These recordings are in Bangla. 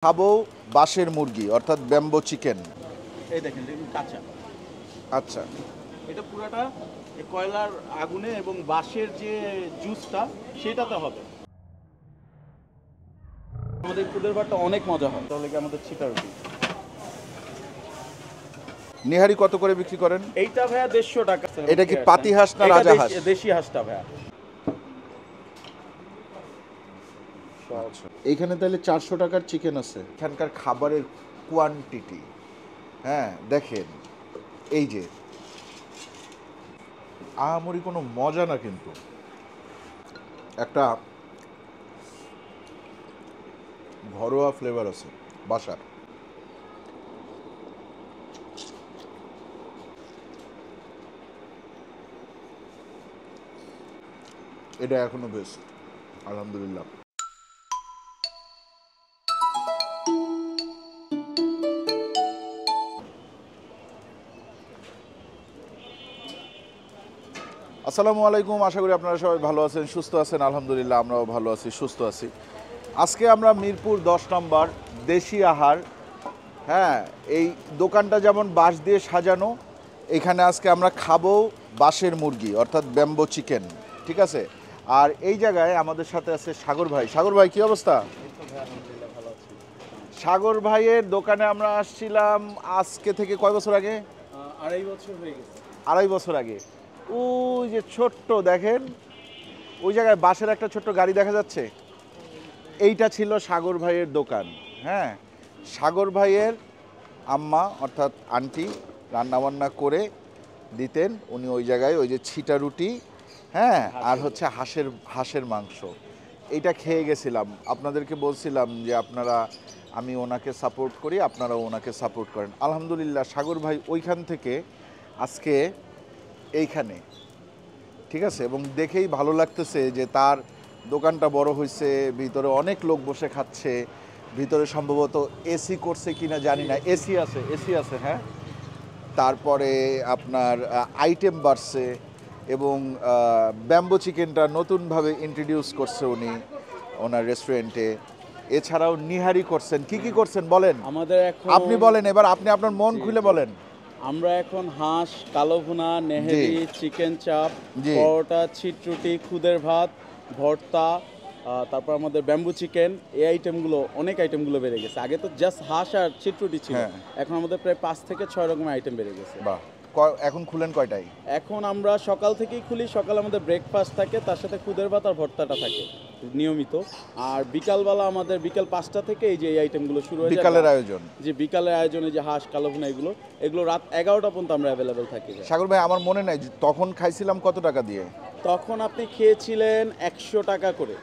খাবো বাঁশের মুরগি অর্থাৎ ব্যাম্বো চিকেন। এই দেখেন কাঁচা। আচ্ছা, এটা পুরাটা কয়লার আগুনে এবং বাঁশের যে জুসটা সেটাতে হবে। আমাদের খুদের ভাতটা অনেক মজা হয়। তাহলে কি আমাদের ছিটা রুটি, নিহারি কত করে বিক্রি করেন? এইটা ভাইয়া 150 টাকা। এটা কি পাতি হাঁস না এটা রাজাহাঁস? দেশি হাঁসটা ভাইয়া। আচ্ছা, এইখানে তাহলে 400 টাকার চিকেন আছে। এখানকার খাবারের কোয়ান্টিটি, হ্যাঁ দেখেন, এই যে আহামরি কোনো মজা না, কিন্তু একটা ঘরোয়া ফ্লেভার আছে বাসার। এটা এখনো বেস্ট, আলহামদুলিল্লাহ। আসসালামু আলাইকুম, আশা করি আপনারা সবাই ভালো আছেন, সুস্থ আছেন। আলহামদুলিল্লাহ আমরাও ভালো আছি, সুস্থ আছি। আজকে আমরা মিরপুর 10 নম্বর দেশি আহার, হ্যাঁ, এই দোকানটা যেমন বাঁশ দিয়ে সাজানো, এখানে আজকে আমরা খাবো বাঁশের মুরগি অর্থাৎ ব্যাম্বো চিকেন, ঠিক আছে। আর এই জায়গায় আমাদের সাথে আছে সাগর ভাই। সাগর ভাই, কি অবস্থা? সাগর ভাইয়ের দোকানে আমরা আসছিলাম আজকে থেকে কয় বছর আগে? 2.5 বছর হয়ে গেছে। 2.5 বছর আগে। ওই যে ছোট্ট দেখেন, ওই জায়গায় বাঁশের একটা ছোট্ট গাড়ি দেখা যাচ্ছে, এইটা ছিল সাগর ভাইয়ের দোকান। হ্যাঁ, সাগর ভাইয়ের আম্মা অর্থাৎ আন্টি রান্নাবান্না করে দিতেন উনি ওই জায়গায়, ওই যে ছিটা রুটি, হ্যাঁ, আর হচ্ছে হাঁসের মাংস। এইটা খেয়ে গেছিলাম, আপনাদেরকে বলছিলাম যে আমি ওনাকে সাপোর্ট করি, আপনারাও ওনাকে সাপোর্ট করেন। আলহামদুলিল্লাহ সাগর ভাই ওইখান থেকে আজকে এইখানে, ঠিক আছে। এবং দেখেই ভালো লাগতেছে যে তার দোকানটা বড় হয়েছে, ভিতরে অনেক লোক বসে খাচ্ছে, ভিতরে সম্ভবত এসি করছে কিনা জানি না, এসি আছে, হ্যাঁ। তারপরে আপনার আইটেম বাড়ছে এবং ব্যাম্বো চিকেনটা নতুনভাবে ইন্ট্রোডিউস করছে উনি ওনার রেস্টুরেন্টে। এছাড়াও নিহারি করছেন, কি কি করছেন বলেন? আমাদের এখন আপনি বলেন, এবার আপনি আপনার মন খুলে বলেন। আমরা এখন হাঁস, কালো ভুনা, নেহেরি, চিকেন চাপ, জি। পরোটা, ছিটরুটি, খুদের ভাত, ভর্তা, তারপর আমাদের ব্যাম্বু চিকেন, এই আইটেমগুলো, অনেক আইটেমগুলো বেড়ে গেছে। আগে তো জাস্ট হাঁস আর ছিটরুটি ছিল, হ্যাঁ। এখন আমাদের প্রায় 5 থেকে 6 রকমের আইটেম বেড়ে গেছে। বাহ, এখন খুলেন কয়টায়? এখন আমরা সকাল থেকেই খুলি, সকালে আমাদের ব্রেকফাস্ট থাকে, তার সাথে খুদের ভাত আর ভর্তাটা থাকে নিয়মিত। আর বিকালবেলা আমাদের বিকাল 5টা থেকে এই যে এই আইটেমগুলো শুরু হয়ে যায়। বিকালের আয়োজন, যে বিকালের আয়োজনে যে হাঁস, কালো ভুনা, এগুলো রাত 11টা পর্যন্ত আমরা অ্যাভেলেবেল থাকি। সাগর ভাই আমার মনে নাই তখন খাইছিলাম কত টাকা দিয়ে। তখন আপনি খেয়েছিলেন 100 টাকা করে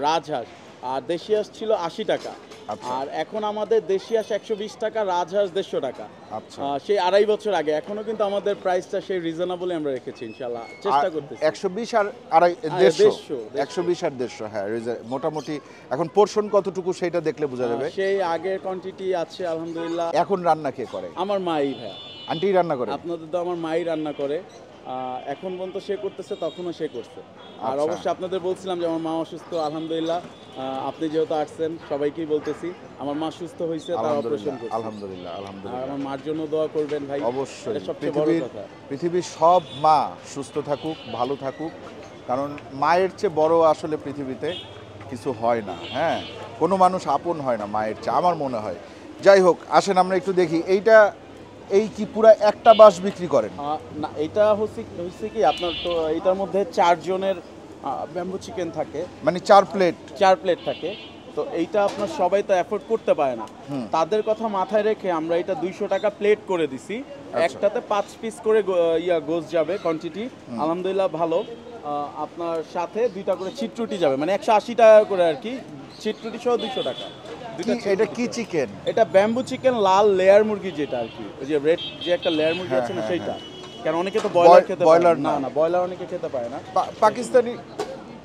রাজহাঁস, আর দেশি হাঁস ছিল 80 টাকা। আচ্ছা। আর এখন আমাদের দেশি হাঁস 120 টাকা, রাজহাঁস 150 টাকা। আচ্ছা, সেই 2.5 বছর আগে। এখনো কিন্তু আমাদের প্রাইসটা সেই রিজনেবলই আমরা রেখেছি, ইনশাআল্লাহ চেষ্টা করতেছি। 120 আর 150, 120 আর 150, হ্যাঁ, মোটামুটি। এখন পোর্শন কতটুকু সেটা দেখলে বোঝা যাবে। সেই আগের কোয়ান্টিটি আছে আলহামদুলিল্লাহ। এখন রান্না কে করে? আমার মাই ভাইয়া। আন্টি রান্না করে? আপনাদের তো আমার মাই রান্না করে, এখন পর্যন্ত সে করতেছে, তখনও সে করছে। আর আচ্ছা। অবশ্যই আপনাদের বলছিলাম যে আমার মা অসুস্থ, আলহামদুলিল্লাহ আপনি যেহেতু আসছেন সবাইকেই বলতেছি আমার মা সুস্থ হয়েছে, তার অপারেশন করছে। আলহামদুলিল্লাহ, আর আলহামদুলিল্লাহ। আমার মার জন্য দোয়া করবেন ভাই, অবশ্যই। এটা সবচেয়ে বড় কথা। পৃথিবীর সব মা সুস্থ থাকুক, ভালো থাকুক, কারণ মায়ের চেয়ে বড় আসলে পৃথিবীতে কিছু হয় না। হ্যাঁ, কোনো মানুষ আপন হয় না মায়ের চেয়ে, আমার মনে হয়। যাই হোক, আসেন আমরা একটু দেখি। এই কি পুরা একটা বাঁশ বিক্রি করেন? না, এটা হচ্ছে কি আপনার, তো এটার মধ্যে 4 জনের ব্যাম্বু চিকেন থাকে, মানে 4 প্লেট? 4 প্লেট থাকে। তো এইটা আপনার সবাই তো অ্যাফোর্ড করতে পারে না, তাদের কথা মাথায় রেখে আমরা এটা 200 টাকা প্লেট করে দিছি। একটাতে 5 পিস করে গোস যাবে কোয়ান্টিটি, আলহামদুলিল্লাহ ভালো। আপনার সাথে 2টা করে ছিটরুটি যাবে, মানে 180 টাকা করে আর কি, ছিটরুটি সহ 200 টাকা। এটা কি চিকেন? এটা ব্যাম্বু চিকেন, লাল লেয়ার মুরগি, যেটা আর কি, ওই যে রেড যে একটা লেয়ার মুরগি আছে না, সেইটা। কারণ অনেকে তো ব্রয়লার খেতে পারে না, ব্রয়লার অনেকে খেতে পারে না।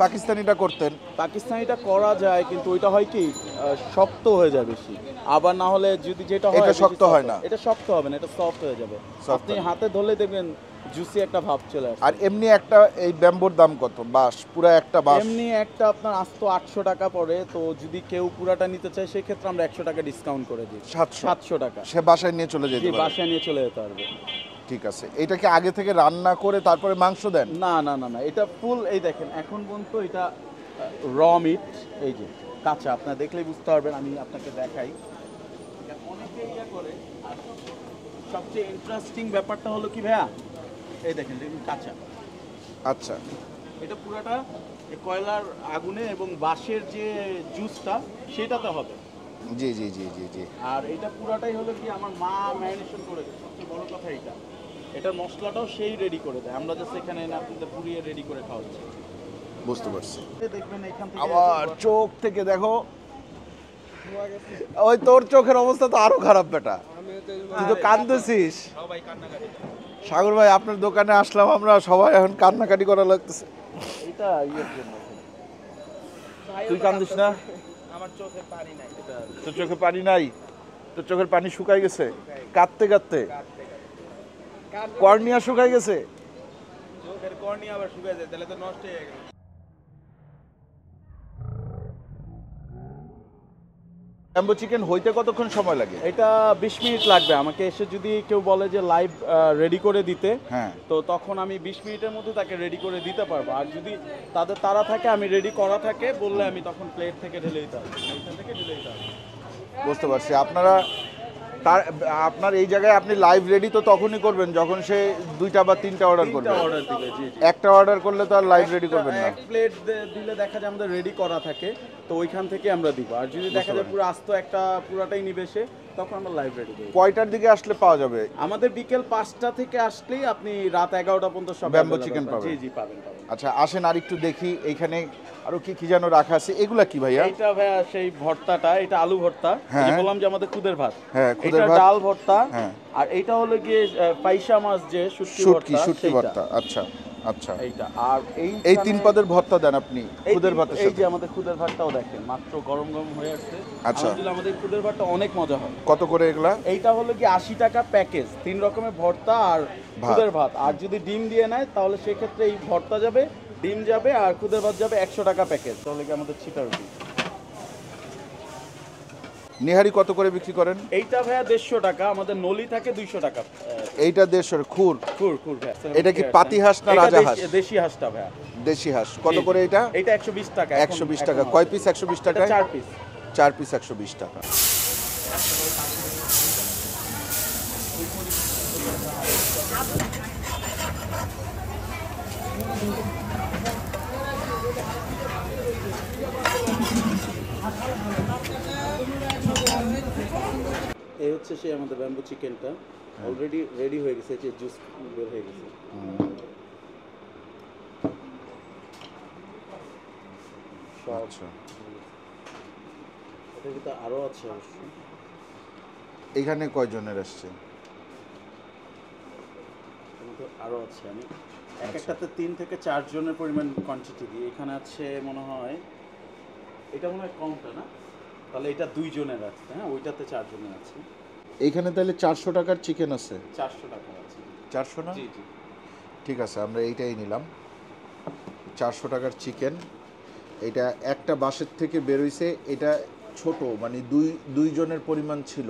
পাকিস্তানিটা করতেন? পাকিস্তানিটা করা যায়, কিন্তু ওইটা হয় কি শক্ত হয়ে যায় বেশি। আবার না হলে যদি যেটা হয়, এটা শক্ত হয় না, এটা শক্ত হবে না, এটা সফট হয়ে যাবে। আপনি হাতে ধরলে দেখবেন জুসি একটা ভাব চলে আসে। আর এমনি একটা এই ব্যাম্বোর দাম কত? বাঁশ পুরো একটা বাঁশ এমনি একটা আপনার আস্ত 800 টাকা পড়ে, তো যদি কেউ পুরাটা নিতে চায় সেই ক্ষেত্রে আমরা 100 টাকা ডিসকাউন্ট করে দিই। 700 টাকা। সে বাসায় নিয়ে চলে যেতে জি, পারে। বাসায় নিয়ে চলে যেতে পারবে। ঠিক আছে, এটা কি আগে থেকে রান্না করে তারপরে মাংস দেন? না না না না, এটা ফুল, এই দেখেন এখন পর্যন্ত এটা র মিট, এই যে কাঁচা, আপনারা দেখলেই বুঝতে পারবেন, আমি আপনাকে দেখাই। এটা অনেকে ইয়া করে, আর সবচেয়ে ইন্টারেস্টিং ব্যাপারটা হলো কি ভাইয়া, এই দেখেন দেখুন কাঁচা, আচ্ছা, এটা পুরাটা এই কয়লার আগুনে এবং বাঁশের যে জুসটা সেটাতে হবে। জি জি জি জি জি। আর এটা পুরাটাই হলো কি আমার মা ম্যারিনেশন করে দেয়, সবচেয়ে বড় কথা এটা। এটার মশলাটাও সেই রেডি করে দেয়, আমরা জাস্ট এখানে এনে আপনাদের পুড়িয়ে রেডি করে খাওয়াচ্ছি। বুঝতে পারছি। দেখবেন এখান থেকে আবার চোখ থেকে দেখো, ওই তোর চোখের অবস্থা তো আরো খারাপ বেটা, তুই তো কাঁদতেছিস। সবাই কান্নাকাটি। সাগর ভাই আপনার দোকানে আসলাম আমরা, সবাই এখন কান্নাকাটি করা লাগতেছে। এটা ইয়ের জন্য। তুই কান্দিস না? আমার চোখে পানি নাই। এটা তোর চোখে পানি নাই? তোর চোখের পানি শুকাই গেছে কাঁদতে কাঁদতে? কর্নিয়া শুকাই গেছে? চোখের কর্নিয়া আবার শুকিয়ে যায়, তাহলে তো নষ্ট হয়ে গেল। ব্যাম্বো চিকেন হইতে কতক্ষণ সময় লাগে? এটা 20 মিনিট লাগবে। আমাকে এসে যদি কেউ বলে যে লাইভ রেডি করে দিতে, হ্যাঁ, তো তখন আমি 20 মিনিটের মধ্যে তাকে রেডি করে দিতে পারবো। আর যদি তাদের তাড়া থাকে, আমি রেডি করা থাকে বললে আমি তখন প্লেট থেকে ঢেলে দিতে পারবো, এইখান থেকে ঢেলে দিতে পারবো। বুঝতে পারছি। আপনার এই জায়গায় আপনি লাইভ রেডি তো তখনই করবেন যখন সে 2টা বা 3টা অর্ডার করবে। অর্ডার দিবে, জি জি। একটা অর্ডার করলে তো আর লাইভ রেডি করবেন না। এক প্লেট দিলে দেখা যায় আমাদের রেডি করা থাকে, তো ওইখান থেকে আমরা দিব। আর যদি দেখা যায় পুরো আস্ত একটা পুরাটাই নিবে সে, তখন আমরা লাইভ রেডি করি। কয়টার দিকে আসলে পাওয়া যাবে? আমাদের বিকেল 5টা থেকে আসলেই আপনি রাত 11টা পর্যন্ত সব ব্যাম্বো available চিকেন পাবেন। জি জি, পাবেন পাবেন। আচ্ছা আসেন আর একটু দেখি, এইখানে আরো কি কি যেন রাখা আছে, এগুলা কি ভাইয়া? এইটা ভাইয়া সেই ভর্তাটা, এটা আলু ভর্তা। হ্যাঁ। এই যে বললাম যে আমাদের খুদের ভাত। হ্যাঁ, খুদের এটা ভাত। ডাল ভর্তা। হ্যাঁ। আর এইটা হলো গিয়ে পাইসা মাছ যে শুটকি ভর্তা, শুটকি সেইটা। ভর্তা। আচ্ছা আচ্ছা, এইটা। আর এই 3 পদের ভর্তা দেন আপনি খুদের ভাতের এই সাথে? যে আমাদের খুদের ভাতটাও দেখেন মাত্র গরম গরম হয়ে আসছে। আচ্ছা। আলহামদুলিল্লাহ আমাদের খুদের ভাতটা অনেক মজা হয়। কত করে এগুলা? এইটা হলো কি 80 টাকা প্যাকেজ, 3 রকমের ভর্তা আর খুদের ভাত। আর যদি ডিম দিয়ে নেয় তাহলে সেক্ষেত্রে এই ভর্তা যাবে, ডিম যাবে, আর খুদের ভাত যাবে 100 টাকা প্যাকেজ। তাহলে কি আমাদের ছিটা রুটি। নেহারি কত করে বিক্রি করেন? এইটা ভাইয়া 150 টাকা, আমাদের নলি থাকে 200 টাকা। এইটা 150 খুর? খুর খুর ভাইয়া। এটা কি পাতি হাঁস না এটা রাজা হাঁস? দেশি হাঁসটা ভাইয়া। দেশি হাঁস। কত জি, করে এটা? এটা 120 টাকা। 120 টাকা। কয় পিস 120 টাকায়? 4 পিস। 4 পিস 120 টাকা। এই হচ্ছে সেই আমাদের ব্যাম্বো চিকেনটা অলরেডি রেডি হয়ে গেছে, যে জুস বের হয়ে গেছে। আচ্ছা, এটার ভিতরে আরো আছে অবশ্য। এখানে কয়জনের আসছে? আরো আছে, আমি এক একটাতে 3 থেকে 4 জনের পরিমাণ কোয়ান্টিটি দিই। এখানে আছে মনে হয়, এটা মনে হয় কমটা না, তাহলে এটা 2 জনের আছে। হ্যাঁ, ওইটাতে 4 জনের আছে। এইখানে তাহলে 400 টাকার চিকেন আছে? 400 টাকা আছে। 400 না? জি জি। ঠিক আছে, আমরা এইটাই নিলাম। 400 টাকার চিকেন। এটা একটা বাসের থেকে বেরোইছে, এটা ছোট, মানে দুই জনের পরিমাণ ছিল।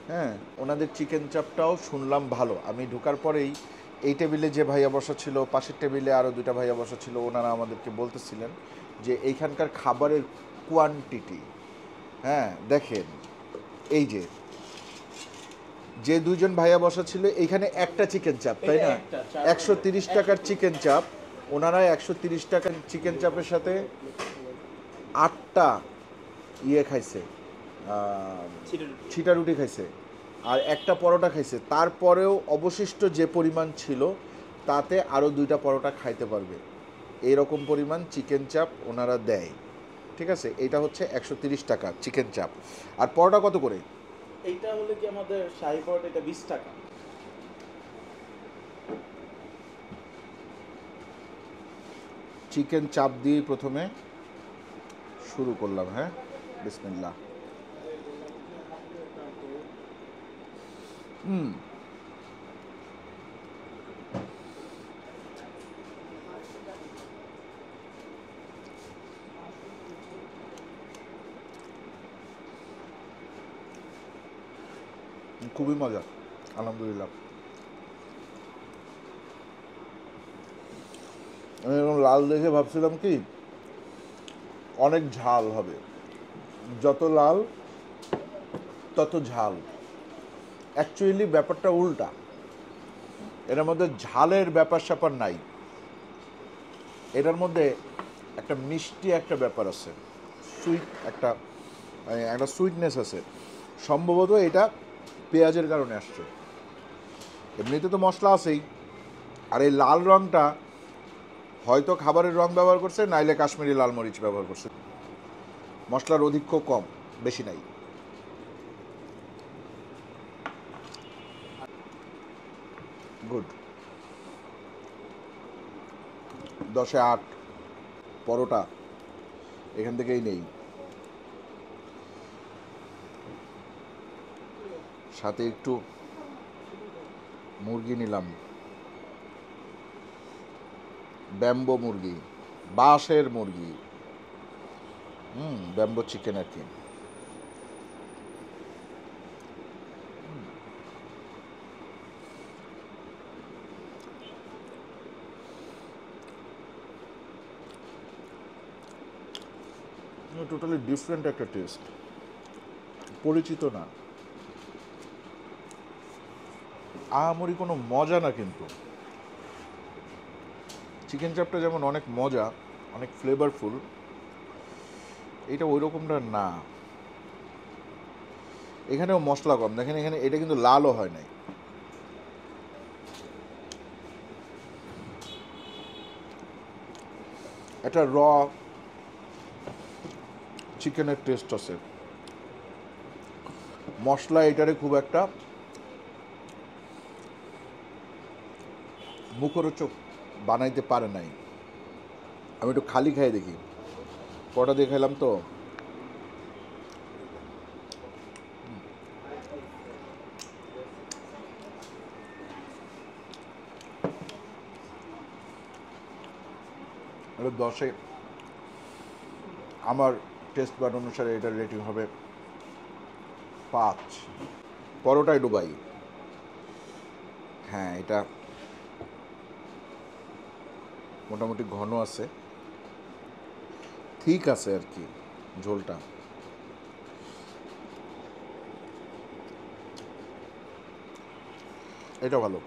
হ্যাঁ, ওনাদের চিকেন চাপটাও শুনলাম ভালো। আমি ঢোকার পরেই এই টেবিলে যে ভাইয়া বসা ছিল, পাশের টেবিলে আরও 2টা ভাইয়া বসা ছিল, ওনারা আমাদেরকে বলতেছিলেন যে এইখানকার খাবারের কোয়ান্টিটি, হ্যাঁ দেখেন, এই যে 2জন ভাইয়া বসা ছিল এইখানে একটা চিকেন চাপ, তাই না? 130 টাকার চিকেন চাপ। ওনারা 130 টাকার চিকেন চাপের সাথে 8টা ইয়ে খাইছে, ছিটা রুটি খাইছে, আর একটা পরোটা খাইছে। তারপরেও অবশিষ্ট যে পরিমাণ ছিল তাতে আরও 2টা পরোটা খাইতে পারবে, এইরকম পরিমাণ চিকেন চাপ ওনারা দেয়। ঠিক আছে, এটা হচ্ছে 130 টাকা চিকেন চাপ। আর পরোটা কত করে? এইটা হলো কি আমাদের শাহী পরোটা, এটা 20 টাকা। চিকেন চাপ দিয়ে প্রথমে শুরু করলাম। হ্যাঁ, বিসমিল্লাহ। খুবই মজা, আলহামদুলিল্লাহ। আমি এরকম লাল দেখে ভাবছিলাম কি অনেক ঝাল হবে, যত লাল তত ঝাল। অ্যাকচুয়ালি ব্যাপারটা উল্টা, এটার মধ্যে ঝালের ব্যাপার স্যাপার নাই, এটার মধ্যে একটা মিষ্টি একটা ব্যাপার আছে, সুইট একটা, মানে একটা সুইটনেস আছে। সম্ভবত এটা পেঁয়াজের কারণে আসছে, এমনিতে তো মশলা আছেই। আর এই লাল রঙটা হয়তো খাবারের রং ব্যবহার করছে, নাইলে কাশ্মীরি লাল মরিচ ব্যবহার করছে। মশলার অধিক্য কম, বেশি নাই। গুড, 10-এ 8। পরোটা এখান থেকেই নেই, সাথে একটু মুরগি নিলাম, ব্যাম্বো মুরগি, বাঁশের মুরগি, ব্যাম্বো চিকেন আর কি। টোটালি ডিফারেন্ট একটা টেস্ট, পরিচিত না, আহামরি কোনো মজা না। কিন্তু চিকেন চাপটা যেমন অনেক মজা, অনেক ফ্লেভারফুল, এটা ওই রকমটা না। এখানেও মশলা কম, দেখেন এখানে এটা কিন্তু লালও হয় নাই। একটা র চিকেনের টেস্ট আছে, মশলা এটারে খুব একটা মুখরোচক বানাইতে পারে নাই। আমি একটু খালি খাই দেখি, কটা দিয়ে খাইলাম তো। এটা 10-এ আমার টেস্ট বাড অনুসারে এটার রেটিং হবে 5। পরোটায় ডুবাই, হ্যাঁ এটা মোটামুটি ঘন আছে, ঠিক আছে আর কি ঝোলটা। এটা ভালো,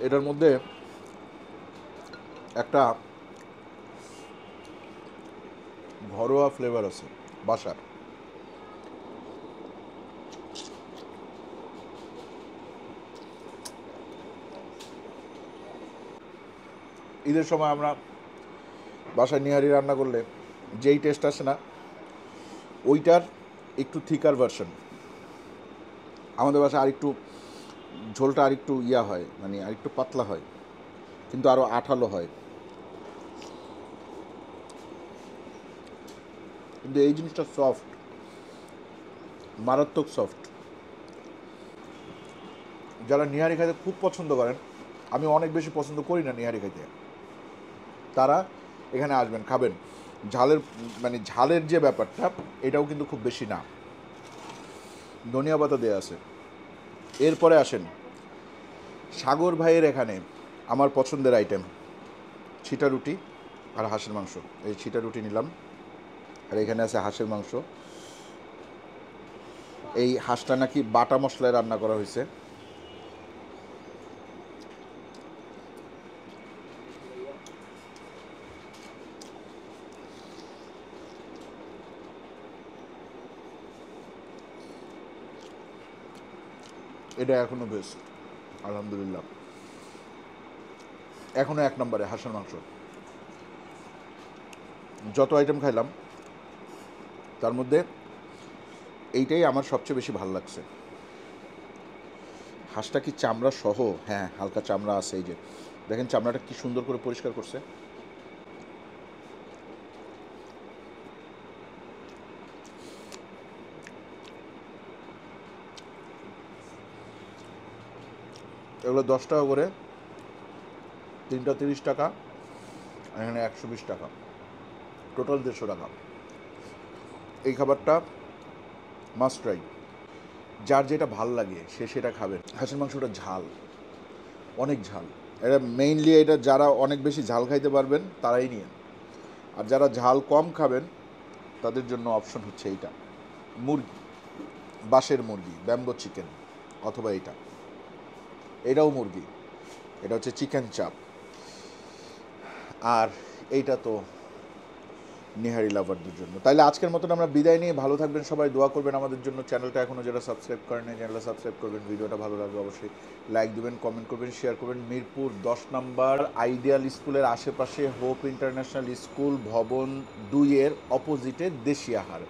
এটার মধ্যে একটা ঘরোয়া ফ্লেভার আছে বাসার। ঈদের সময় আমরা বাসায় নিহারি রান্না করলে যেই টেস্ট আসে না, ওইটার একটু থিকার ভার্সন। আমাদের বাসায় আরেকটু ঝোলটা আরেকটু ইয়া হয়, মানে আরেকটু পাতলা হয়, কিন্তু আরও আঠালো হয়। কিন্তু এই জিনিসটা সফট, মারাত্মক সফট। যারা নিহারি খাইতে খুব পছন্দ করেন, আমি অনেক বেশি পছন্দ করি না নিহারি খাইতে, তারা এখানে আসবেন, খাবেন। ঝালের মানে ঝালের যে ব্যাপারটা, এটাও কিন্তু খুব বেশি না, ধনিয়া পাতা দেওয়া আছে। এরপরে আসেন সাগর ভাইয়ের এখানে আমার পছন্দের আইটেম ছিটা রুটি আর হাঁসের মাংস। এই ছিটা রুটি নিলাম, আর এখানে আছে হাঁসের মাংস। এই হাঁসটা নাকি বাটা মশলায় রান্না করা হয়েছে। এটা এখনো বেস্ট, আলহামদুলিল্লাহ, এখনো 1 নম্বরে হাঁসের মাংস। যত আইটেম খাইলাম তার মধ্যে এইটাই আমার সবচেয়ে বেশি ভালো লাগছে। হাঁসটা কি চামড়া সহ? হ্যাঁ, হালকা চামড়া আছে, এই যে দেখেন চামড়াটা কি সুন্দর করে পরিষ্কার করছে। এগুলো 10 টাকা করে, 3টা 30 টাকা, এখানে 120 টাকা, টোটাল 150 টাকা। এই খাবারটা মাস্ট ট্রাই। যার যেটা ভাল লাগে সে সেটা খাবেন। হাঁসের মাংসটা ঝাল, অনেক ঝাল। এটা মেইনলি এটা যারা অনেক বেশি ঝাল খাইতে পারবেন তারাই নিন, আর যারা ঝাল কম খাবেন তাদের জন্য অপশন হচ্ছে এইটা, মুরগি, বাঁশের মুরগি, ব্যাম্বো চিকেন, অথবা এটাও মুরগি, এটা হচ্ছে চিকেন চাপ। আর এইটা তো নিহারি লাভারদের জন্য। তাইলে আজকের মতন আমরা বিদায় নিয়ে, ভালো থাকবেন সবাই, দোয়া করবেন আমাদের জন্য। চ্যানেলটা এখনও যারা সাবস্ক্রাইব করেন নাই, চ্যানেলটা সাবস্ক্রাইব করবেন। ভিডিওটা ভালো লাগবে অবশ্যই লাইক দিবেন, কমেন্ট করবেন, শেয়ার করবেন। মিরপুর 10 নম্বর আইডিয়াল স্কুলের আশেপাশে হোপ ইন্টারন্যাশনাল স্কুল ভবন 2-এর অপোজিটে দেশিয়াহার।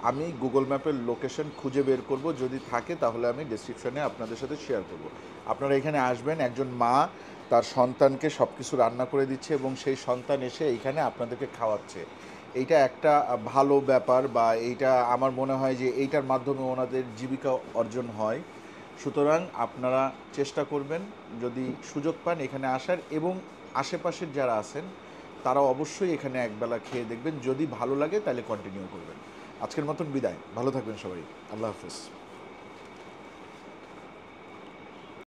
আমি গুগল ম্যাপের লোকেশন খুঁজে বের করব, যদি থাকে তাহলে আমি ডেসক্রিপশনে আপনাদের সাথে শেয়ার করব। আপনারা এখানে আসবেন, একজন মা তার সন্তানকে সব কিছু রান্না করে দিচ্ছে এবং সেই সন্তান এসে এইখানে আপনাদেরকে খাওয়াচ্ছে। এইটা একটা ভালো ব্যাপার, বা এইটা আমার মনে হয় যে এইটার মাধ্যমে ওনাদের জীবিকা অর্জন হয়। সুতরাং আপনারা চেষ্টা করবেন যদি সুযোগ পান এখানে আসার, এবং আশেপাশের যারা আছেন তারা অবশ্যই এখানে একবেলা খেয়ে দেখবেন, যদি ভালো লাগে তাহলে কন্টিনিউ করবেন। আজকের মতন বিদায়, ভালো থাকবেন সবাই, আল্লাহ হাফেজ।